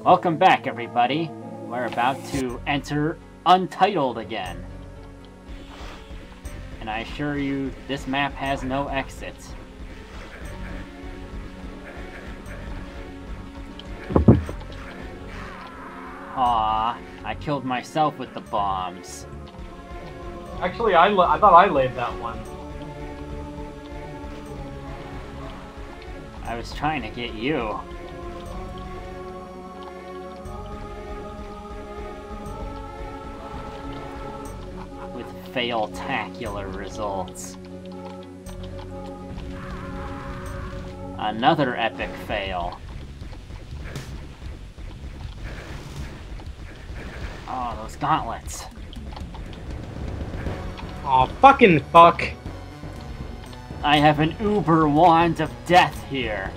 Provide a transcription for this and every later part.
Welcome back, everybody. We're about to enter Untitled again. And I assure you, this map has no exit. Aw, I killed myself with the bombs. Actually, I thought I laid that one. I was trying to get you. With fail-tacular results. Another epic fail. Oh, those gauntlets. Aw, fucking fuck. I have an uber wand of death here.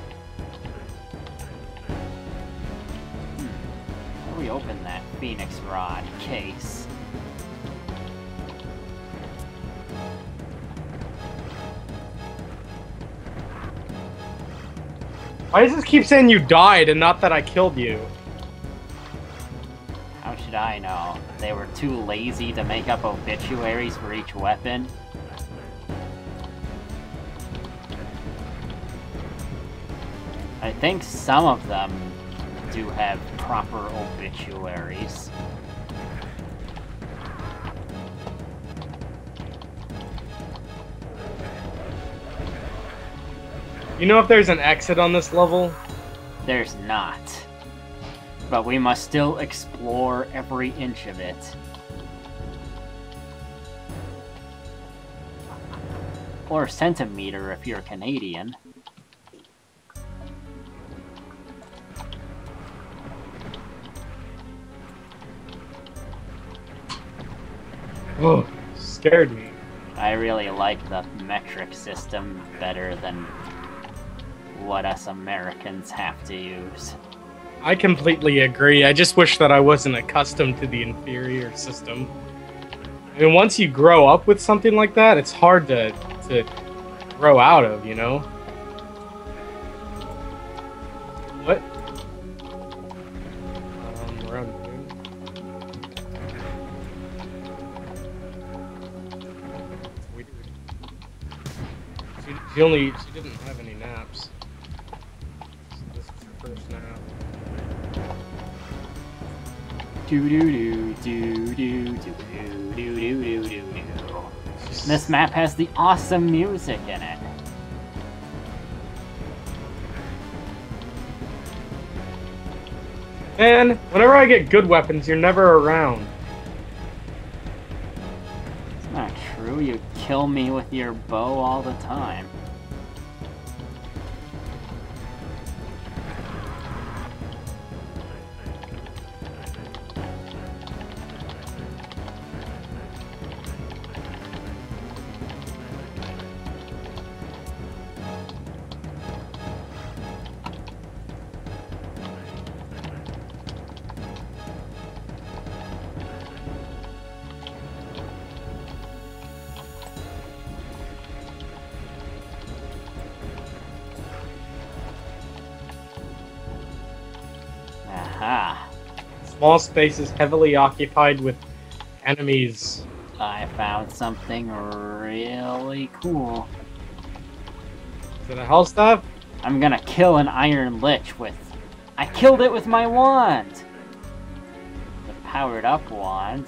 How do we open that Phoenix Rod case? Why does this keep saying you died and not that I killed you? How should I know? They were too lazy to make up obituaries for each weapon. I think some of them do have proper obituaries. You know if there's an exit on this level? There's not. But we must still explore every inch of it. Or centimeter if you're Canadian. Oh, scared me. I really like the metric system better than what us Americans have to use. I completely agree. I just wish that I wasn't accustomed to the inferior system. I mean, once you grow up with something like that, it's hard to grow out of, you know? What? Around here. She didn't have any naps. This is her first nap. This map has the awesome music in it. Man, whenever I get good weapons, you're never around. It's not true, you kill me with your bow all the time. Aha. Small spaces heavily occupied with enemies. I found something really cool. Is it a hell staff? I'm gonna kill an Iron Lich with... I killed it with my wand! The powered up wand.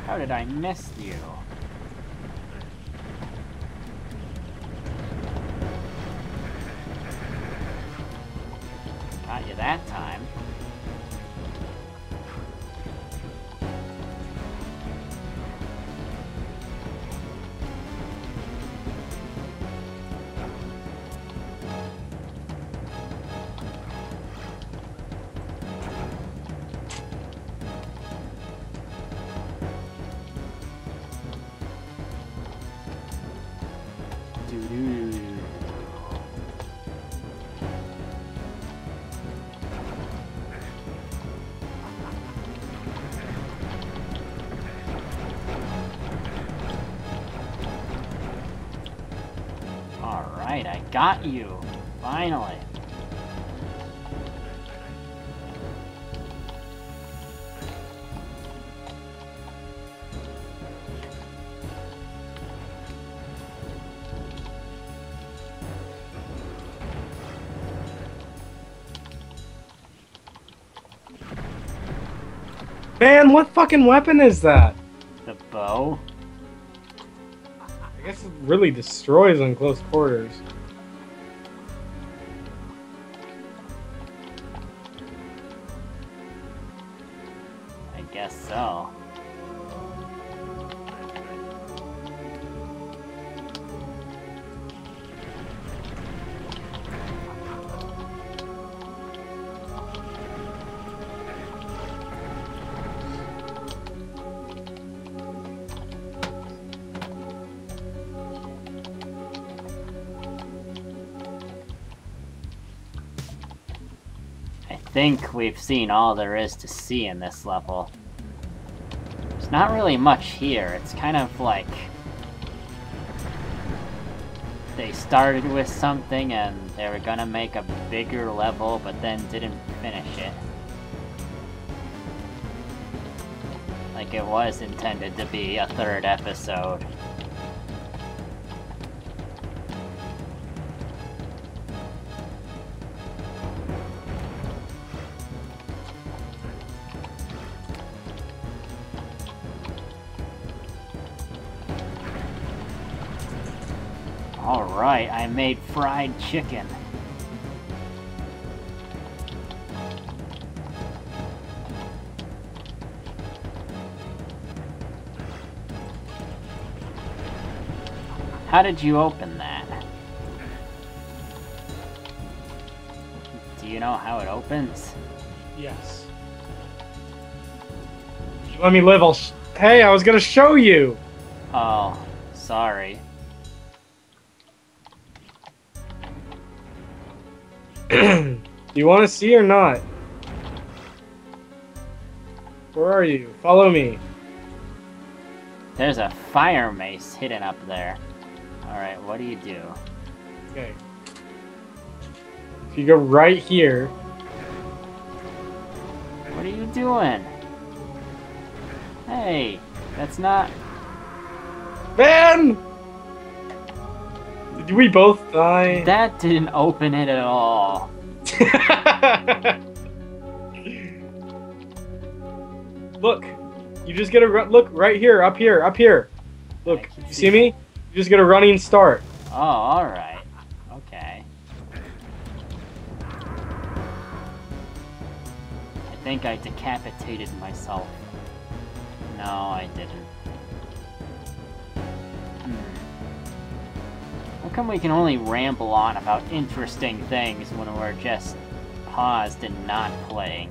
How did I miss you? Got you that time. Alright, I got you. Finally. Man, what fucking weapon is that? The bow? I guess it really destroys on close quarters. I guess so. I think we've seen all there is to see in this level. There's not really much here. It's kind of like they started with something and they were gonna make a bigger level, but then didn't finish it. Like it was intended to be a third episode. Alright, I made fried chicken. How did you open that? Do you know how it opens? Yes. If you let me live, Hey, I was gonna show you! Oh, sorry. Do you want to see or not? Where are you? Follow me. There's a fire mace hidden up there. Alright, what do you do? Okay. If you go right here... What are you doing? Hey, that's not... Man! Did we both die? That didn't open it at all. Look, you just get a look right here, up here, up here. Look, you see me? You just get a running start. Oh, alright. Okay. I think I decapitated myself. No, I didn't. How come we can only ramble on about interesting things when we're just paused and not playing?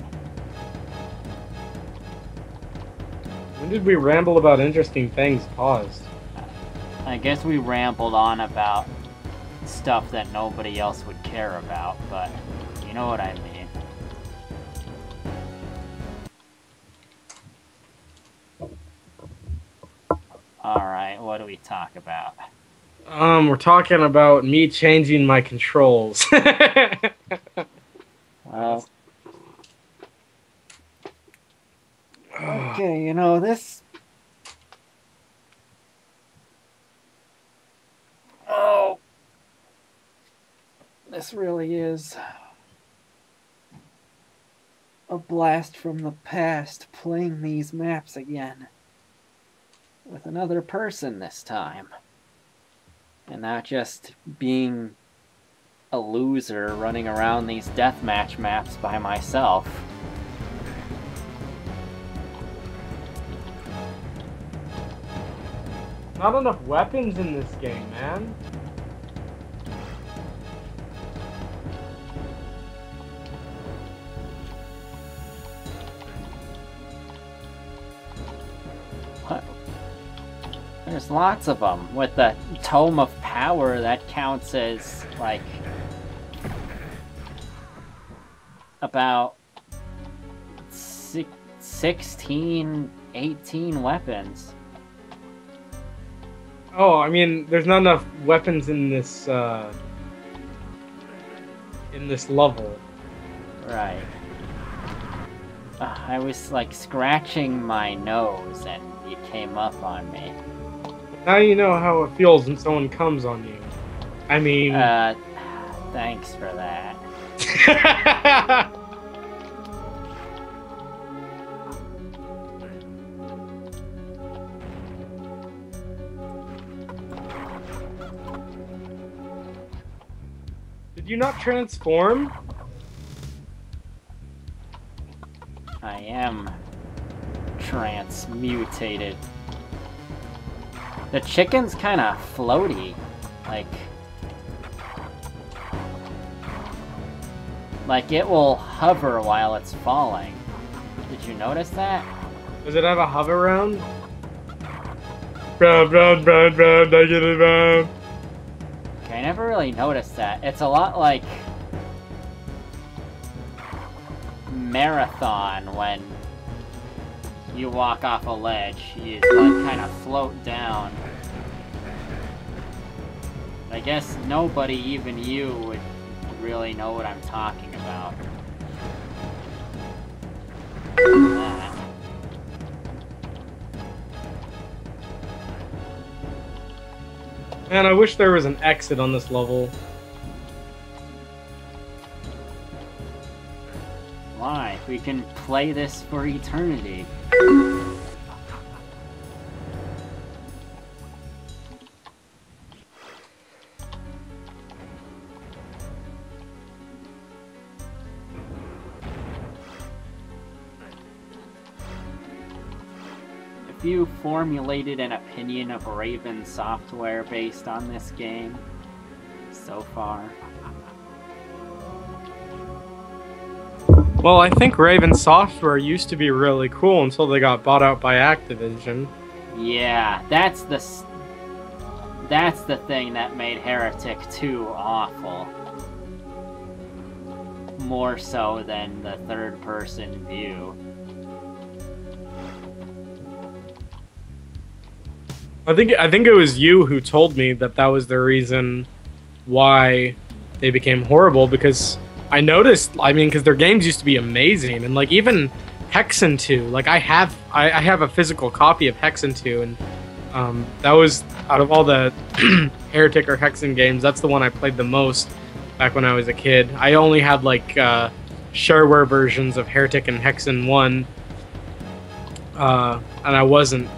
When did we ramble about interesting things paused? I guess we rambled on about stuff that nobody else would care about, but you know what I mean. Alright, what do we talk about? We're talking about me changing my controls. Well... Okay, you know, this... Oh! This really is... a blast from the past, playing these maps again. With another person this time. And not just being a loser running around these deathmatch maps by myself. Not enough weapons in this game, man. What? There's lots of them. With the Tome of Power, that counts as, like, about 16, 18 weapons. Oh, I mean, there's not enough weapons in this in this level. Right. I was like scratching my nose and you came up on me. Now you know how it feels when someone comes on you. I mean... thanks for that. Did you not transform? I am transmutated. The chicken's kind of floaty, like it will hover while it's falling. Did you notice that? Does it have a hover round? Round, negative round. Okay, I never really noticed that. It's a lot like Marathon when you walk off a ledge. You like kind of float down. I guess nobody, even you, would really know what I'm talking about. That. Man, I wish there was an exit on this level. Why? We can play this for eternity. If you formulated an opinion of Raven Software based on this game so far? Well, I think Raven Software used to be really cool until they got bought out by Activision. Yeah, that's the thing that made Heretic 2 awful. More so than the third-person view. I think it was you who told me that that was the reason why they became horrible, because I noticed, I mean, because their games used to be amazing, and like even Hexen 2, like I have a physical copy of Hexen 2, and that was, out of all the Heretic or Hexen games, that's the one I played the most back when I was a kid. I only had like shareware versions of Heretic and Hexen 1, and I wasn't,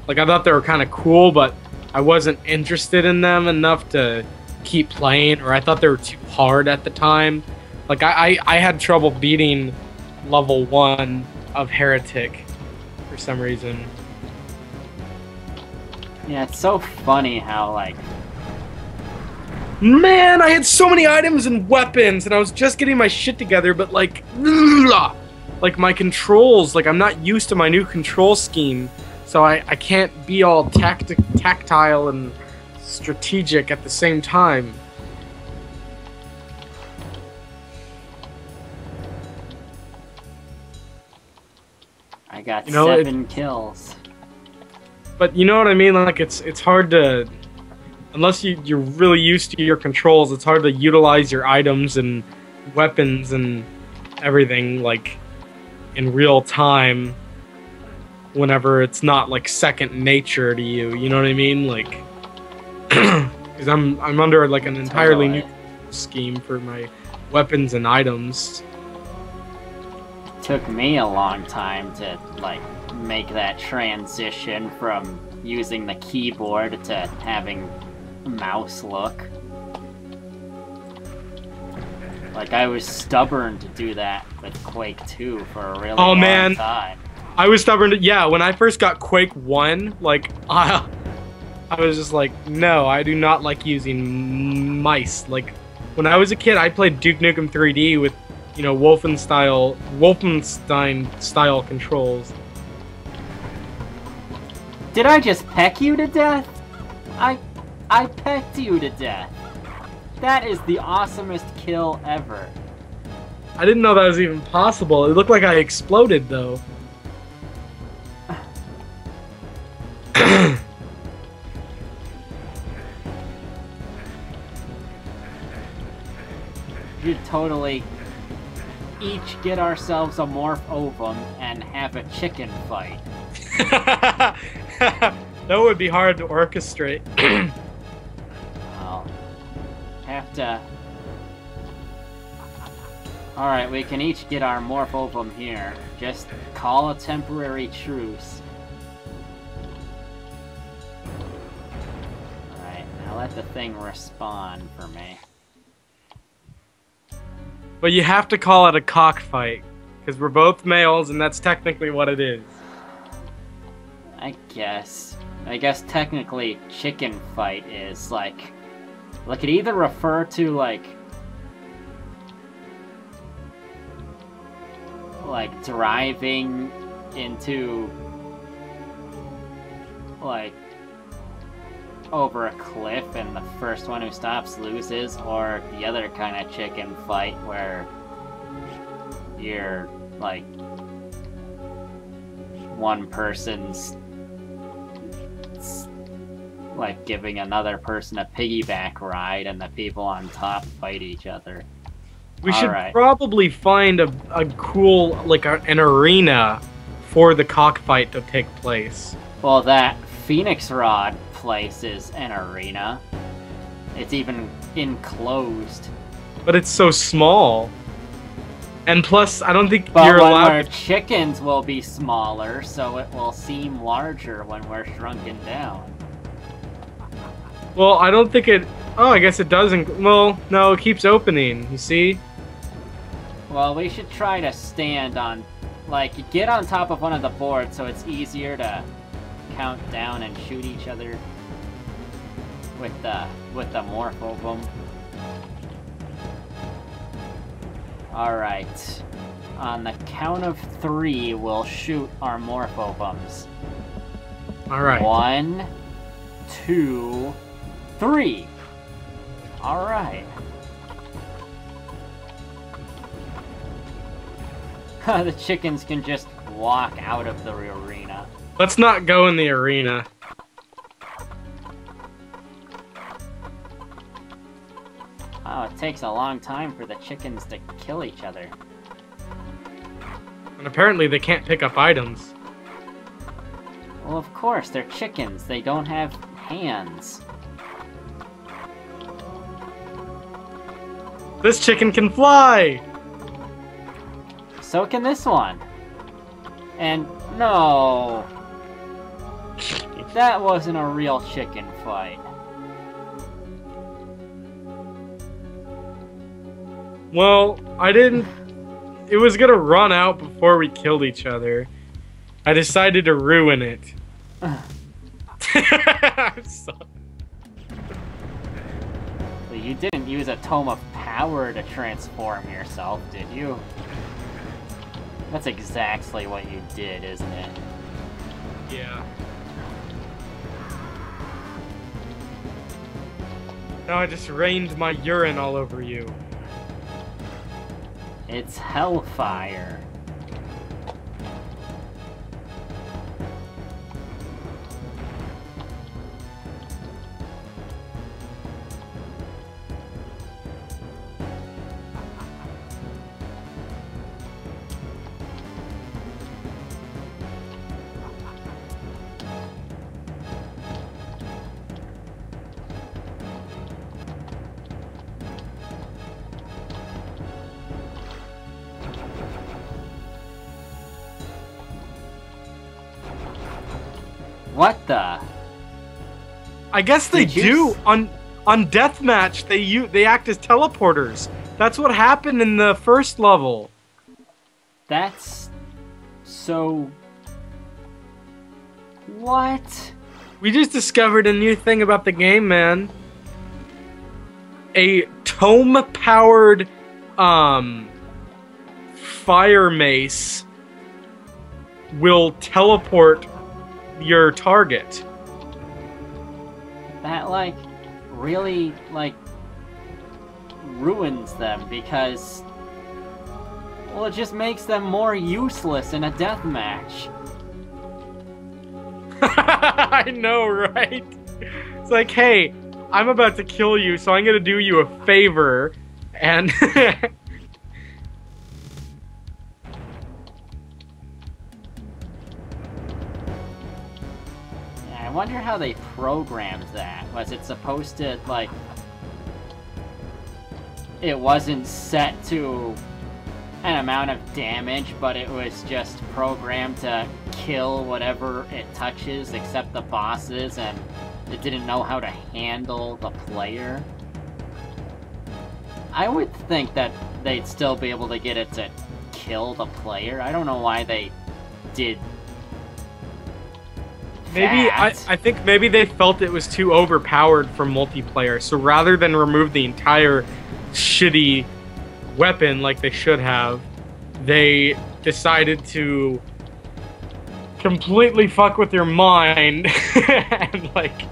like, I thought they were kind of cool, but I wasn't interested in them enough to keep playing, or I thought they were too hard at the time. Like, I had trouble beating level 1 of Heretic for some reason. Yeah, it's so funny how, like... Man, I had so many items and weapons, and I was just getting my shit together, but like my controls, like I'm not used to my new control scheme. So I can't be all tactile and strategic at the same time. I got 7 kills. But you know what I mean? Like it's hard to, unless you're really used to your controls, it's hard to utilize your items and weapons and everything like in real time. Whenever it's not like second nature to you, you know what I mean? Like, because I'm under like an entirely new scheme for my weapons and items. It took me a long time to like make that transition from using the keyboard to having mouse look. Like I was stubborn to do that with Quake 2 for a really long time. I was stubborn to, yeah, when I first got Quake 1, like, I was just like, no, I do not like using mice. Like, when I was a kid, I played Duke Nukem 3D with, you know, Wolfenstein-style controls. Did I just peck you to death? I pecked you to death. That is the awesomest kill ever. I didn't know that was even possible. It looked like I exploded, though. You totally each get ourselves a morph ovum and have a chicken fight. That would be hard to orchestrate. I'll have to... Alright, we can each get our morph ovum here. Just call a temporary truce. Alright, now let the thing respawn for me. But you have to call it a cockfight, because we're both males, and that's technically what it is. I guess technically chicken fight is like it either refer to like driving into like over a cliff and the first one who stops loses, or the other kind of chicken fight where you're like one person's like giving another person a piggyback ride and the people on top fight each other. We should probably find a cool, like an arena for the cockfight to take place. Well, that Phoenix Rod place is an arena. It's even enclosed. But it's so small. And plus, I don't think but you're when allowed we're chickens will be smaller, so it will seem larger when we're shrunken down. Well, I don't think it... Oh, I guess it doesn't... Well, no, it keeps opening, you see? Well, we should try to stand on... Like, get on top of one of the boards so it's easier to count down and shoot each other with the morph ovum. Alright. On the count of 3, we'll shoot our morph ovums. Alright. 1, 2, 3! Alright. The chickens can just walk out of the arena. Let's not go in the arena. Oh, it takes a long time for the chickens to kill each other. And apparently they can't pick up items. Well, of course, they're chickens. They don't have hands. This chicken can fly! So can this one. And no! That wasn't a real chicken fight. Well, I didn't... It was gonna run out before we killed each other. I decided to ruin it. I'm sorry. Well, you didn't use a tome of power to transform yourself, did you? That's exactly what you did, isn't it? Yeah. Now I just rained my urine all over you. It's hellfire. What the? I guess they do on Deathmatch. They act as teleporters. That's what happened in the first level. That's so. What? We just discovered a new thing about the game, man. A tome-powered fire mace will teleport your target. That, like, really, like, ruins them because, well, it just makes them more useless in a deathmatch. I know, right? It's like, hey, I'm about to kill you, so I'm gonna do you a favor, and wonder how they programmed that. Was it supposed to, like... It wasn't set to an amount of damage, but it was just programmed to kill whatever it touches except the bosses, and it didn't know how to handle the player? I would think that they'd still be able to get it to kill the player. I don't know why they did Maybe, that. I think maybe they felt it was too overpowered for multiplayer, so rather than remove the entire shitty weapon like they should have, they decided to completely fuck with your mind and, like,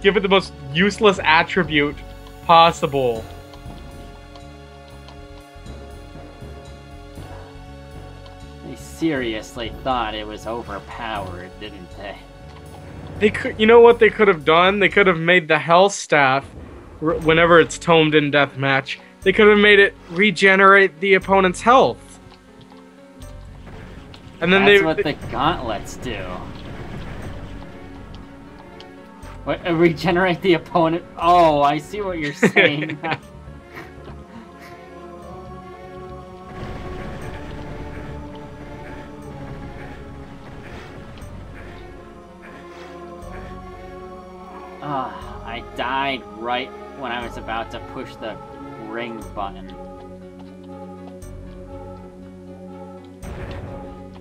give it the most useless attribute possible. They seriously thought it was overpowered, didn't they? They could, you know what they could have done? They could have made the health staff, whenever it's tomed in deathmatch, they could have made it regenerate the opponent's health. And then That's what the gauntlets do. What, regenerate the opponent? Oh, I see what you're saying. I died right when I was about to push the ring button.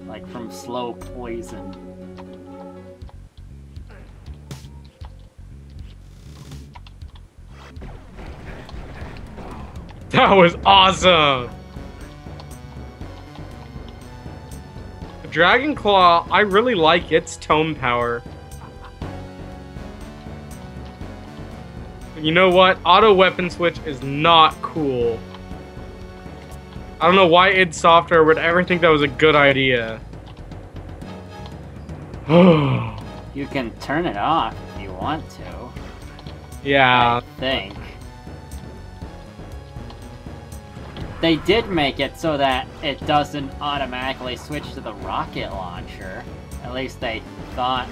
Like from slow poison. That was awesome! The Dragon Claw, I really like its tome power. You know what? Auto weapon switch is not cool. I don't know why id Software would ever think that was a good idea. You can turn it off if you want to. Yeah. I think. They did make it so that it doesn't automatically switch to the rocket launcher. At least they thought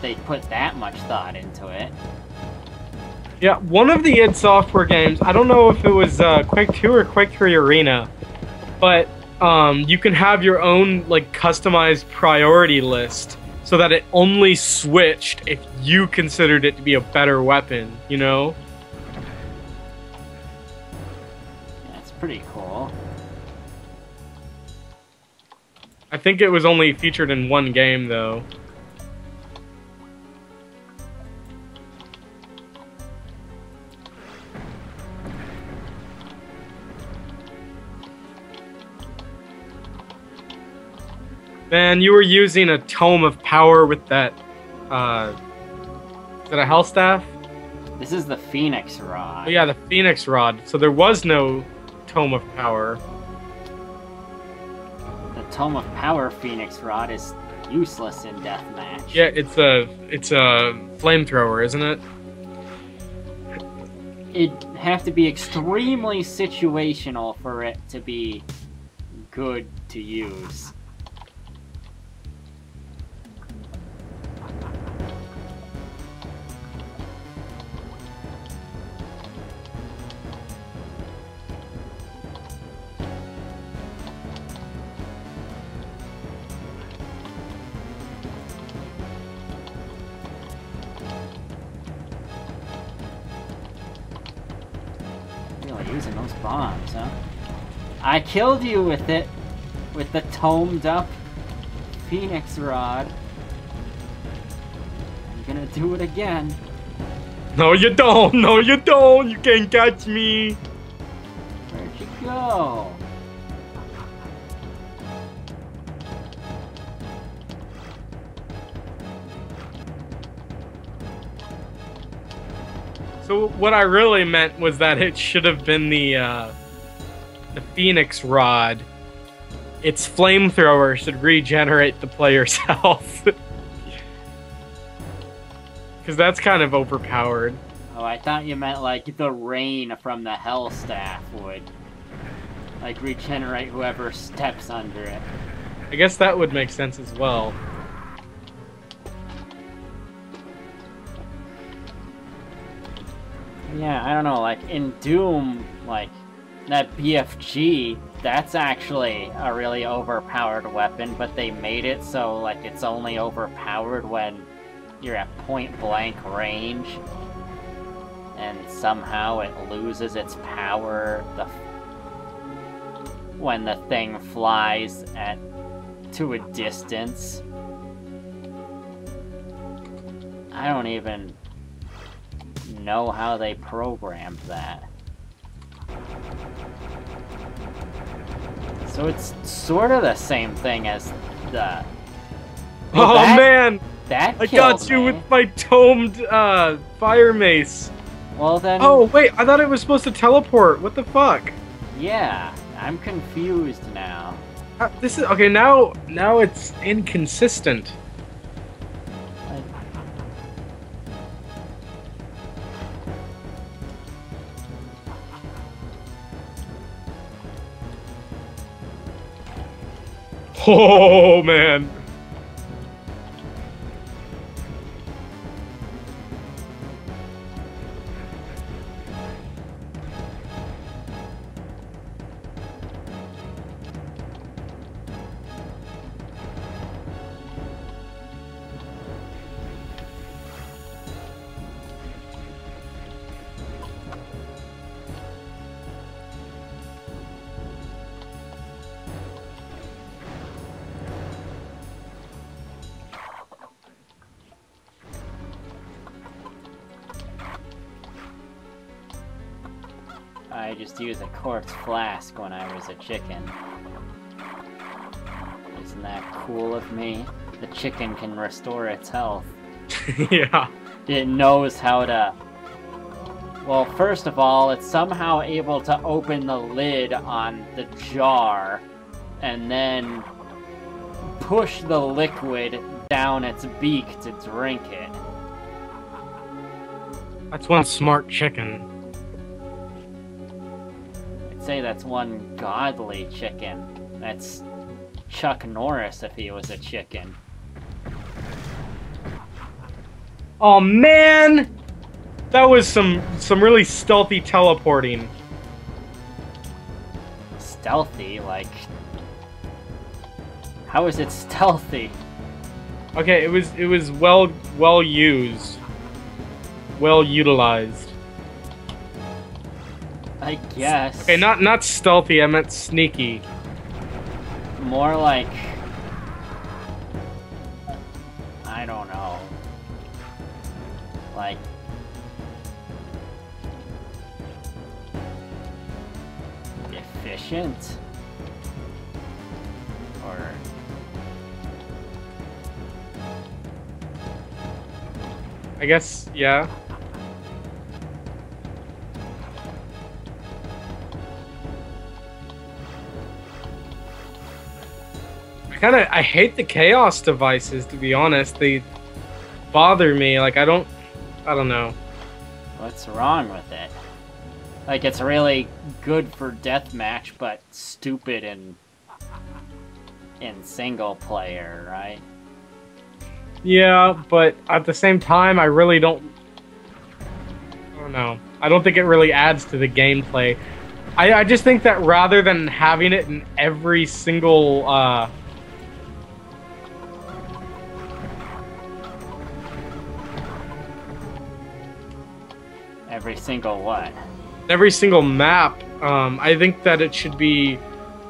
they put that much thought into it. Yeah, one of the id Software games, I don't know if it was Quake 2 or Quake 3 Arena, but you can have your own, like, customized priority list so that it only switched if you considered it to be a better weapon, you know? That's pretty cool. I think it was only featured in one game, though. Man, you were using a Tome of Power with that, is that a Hell Staff? This is the Phoenix Rod. Oh yeah, the Phoenix Rod. So there was no Tome of Power. The Tome of Power Phoenix Rod is useless in deathmatch. Yeah, it's a flamethrower, isn't it? It'd have to be extremely situational for it to be good to use. Using those bombs, huh? I killed you with it, with the tomed up Phoenix Rod. I'm gonna do it again. No, you don't! No, you don't! You can't catch me! Where'd you go? So what I really meant was that it should have been the Phoenix Rod. Its flamethrower should regenerate the player's health. Because that's kind of overpowered. Oh, I thought you meant like the rain from the Hell Staff would like regenerate whoever steps under it. I guess that would make sense as well. Yeah, I don't know, like, in Doom, like, that BFG, that's actually a really overpowered weapon, but they made it so, like, it's only overpowered when you're at point-blank range, and somehow it loses its power when the thing flies to a distance. I don't even know how they programmed that. So it's sort of the same thing as the... Well, oh man! I got you with my domed fire mace. Well then... Oh wait, I thought it was supposed to teleport. What the fuck? Yeah, I'm confused now. This is... Okay, now it's inconsistent. Oh, man. I just used a quartz flask when I was a chicken. Isn't that cool of me? The chicken can restore its health. Yeah. It knows how to... Well, first of all, it's somehow able to open the lid on the jar and then push the liquid down its beak to drink it. That's one smart chicken. I'd say that's one godly chicken. That's Chuck Norris if he was a chicken. Oh man! That was some really stealthy teleporting. Stealthy? Like... How is it stealthy? Okay, it was well used. Well utilized. I guess. Okay, not stealthy, I meant sneaky. More like... I don't know. Like... efficient? Or... I guess, yeah. I hate the chaos devices, to be honest. They bother me. Like, I don't know. What's wrong with it? Like, it's really good for deathmatch, but stupid in single player, right? Yeah, but at the same time, I really don't know. I don't think it really adds to the gameplay. I just think that rather than having it in every single Every single what? every single map, I think that it should be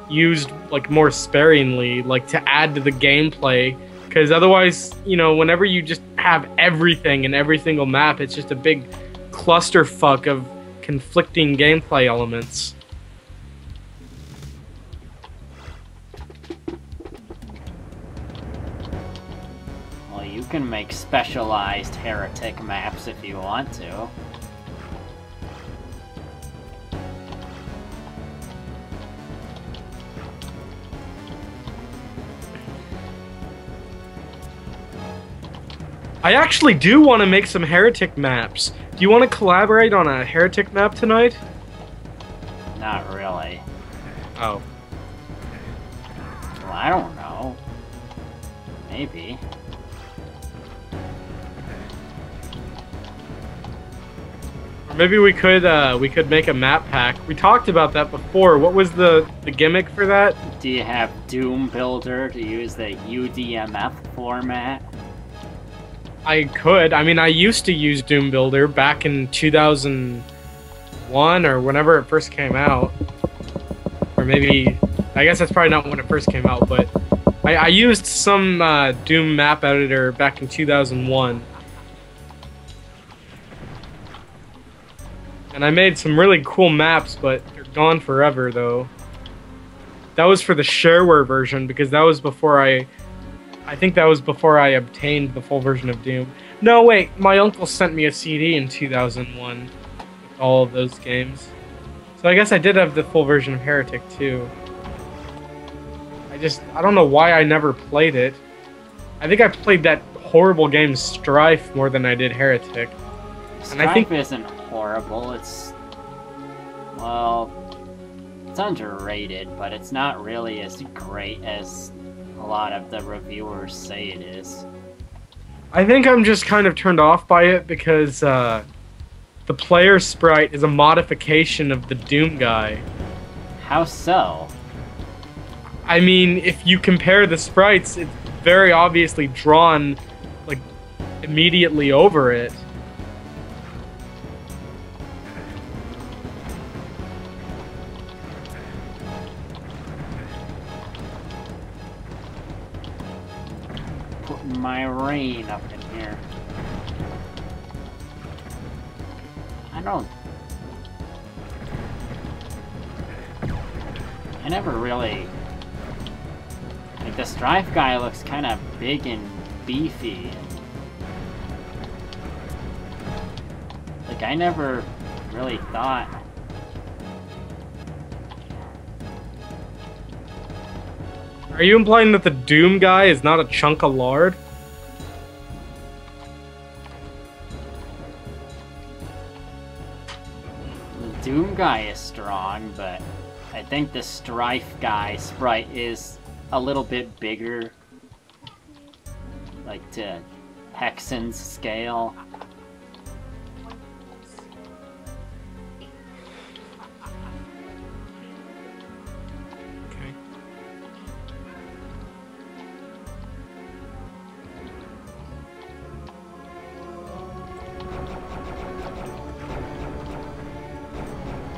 used like more sparingly, like to add to the gameplay. Because otherwise, you know, whenever you just have everything in every single map, it's just a big clusterfuck of conflicting gameplay elements. Well, you can make specialized Heretic maps if you want to. I actually do want to make some Heretic maps. Do you want to collaborate on a Heretic map tonight? Not really. Oh. Well, I don't know. Maybe. Or maybe we could make a map pack. We talked about that before. What was the gimmick for that? Do you have Doom Builder to use the UDMF format? I could. I mean, I used to use Doom Builder back in 2001 or whenever it first came out. Or maybe, I guess that's probably not when it first came out, but I used some Doom map editor back in 2001. And I made some really cool maps, but they're gone forever, though. That was for the shareware version, because that was before I think that was before I obtained the full version of Doom. No, wait, my uncle sent me a CD in 2001 with all of those games. So I guess I did have the full version of Heretic, too. I don't know why I never played it. I think I played that horrible game Strife more than I did Heretic. And I think isn't horrible. It's, well, it's underrated, but it's not really as great as a lot of the reviewers say it is. I think I'm just kind of turned off by it because the player sprite is a modification of the Doom guy. How so? I mean, if you compare the sprites, it's very obviously drawn, like, immediately over it. Putting my rain up in here. I never really... Like, the Strife guy looks kind of big and beefy. Like, I never really thought... Are you implying that the Doom guy is not a chunk of lard? The Doom guy is strong, but I think the Strife guy sprite is a little bit bigger. Like, to Hexen's scale.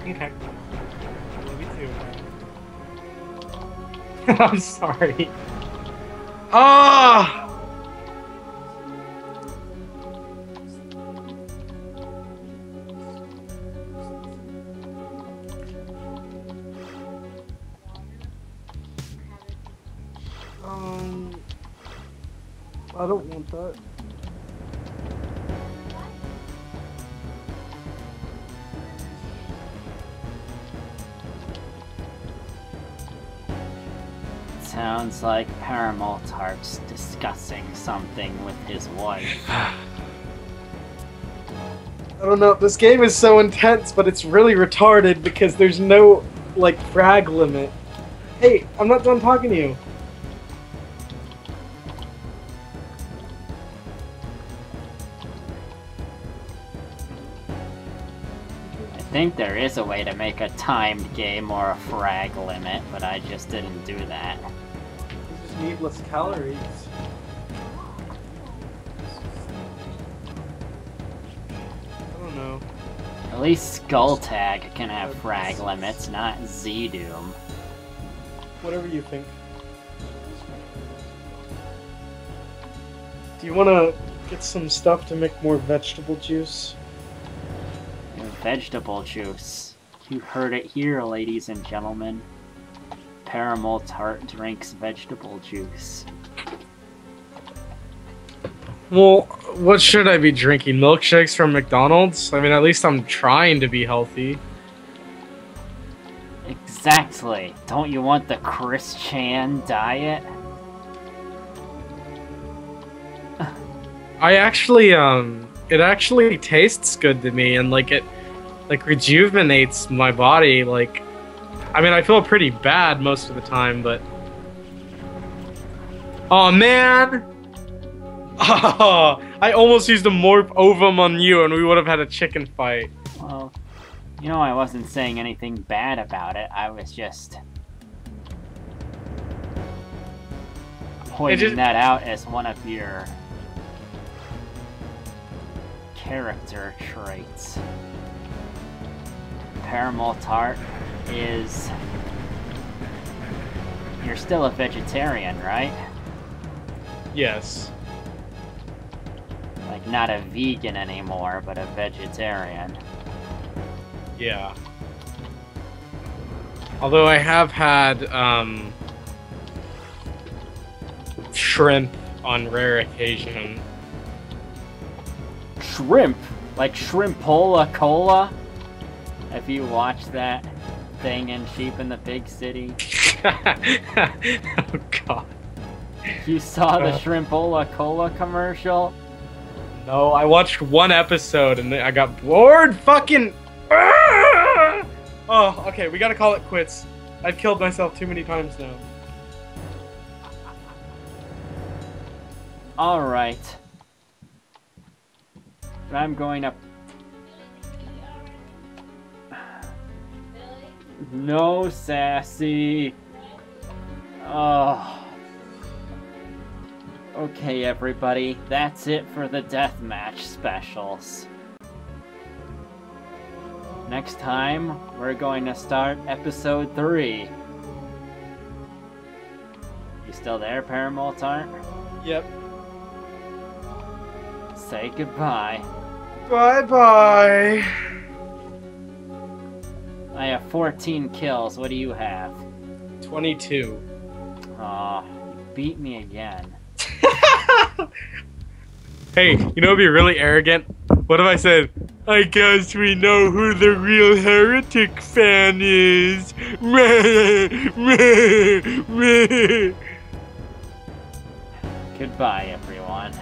Okay. Me too. I'm sorry. Ah! I don't want that. Sounds like Paramultart's discussing something with his wife. I don't know, this game is so intense, but it's really retarded because there's no, like, frag limit. Hey, I'm not done talking to you. I think there is a way to make a timed game or a frag limit, but I just didn't do that. It's just needless calories. I don't know. At least Skulltag can have frag limits, not Z-Doom. Whatever you think. Do you want to get some stuff to make more vegetable juice? Vegetable juice. You heard it here, ladies and gentlemen. Paramultart drinks vegetable juice. Well, what should I be drinking? Milkshakes from McDonald's? I mean, at least I'm trying to be healthy. Exactly. Don't you want the Chris Chan diet? I actually, it actually tastes good to me, and, like, it, like, rejuvenates my body, like... I mean, I feel pretty bad most of the time, but... Oh man! Oh, I almost used a Morph Ovum on you and we would have had a chicken fight. Well, you know, I wasn't saying anything bad about it. I was just pointing that out as one of your character traits. Paramultart is... You're still a vegetarian, right? Yes. Like, not a vegan anymore, but a vegetarian. Yeah. Although I have had, shrimp on rare occasion. Shrimp? Like Shrimpola Cola? If you watch that thing in Sheep in the Big City. Oh god. You saw the Shrimpola Cola commercial? No, I watched one episode and then I got bored fucking... Oh, okay, we gotta call it quits. I've killed myself too many times now. Alright. I'm going up... No, Sassy. Oh. Okay, everybody. That's it for the deathmatch specials. Next time, we're going to start episode 3. You still there, Paramultart? Yep. Say goodbye. Bye-bye. I have 14 kills. What do you have? 22. Aw, you beat me again. Hey, you know what'd be really arrogant? What if I said, I guess we know who the real Heretic fan is. Goodbye, everyone.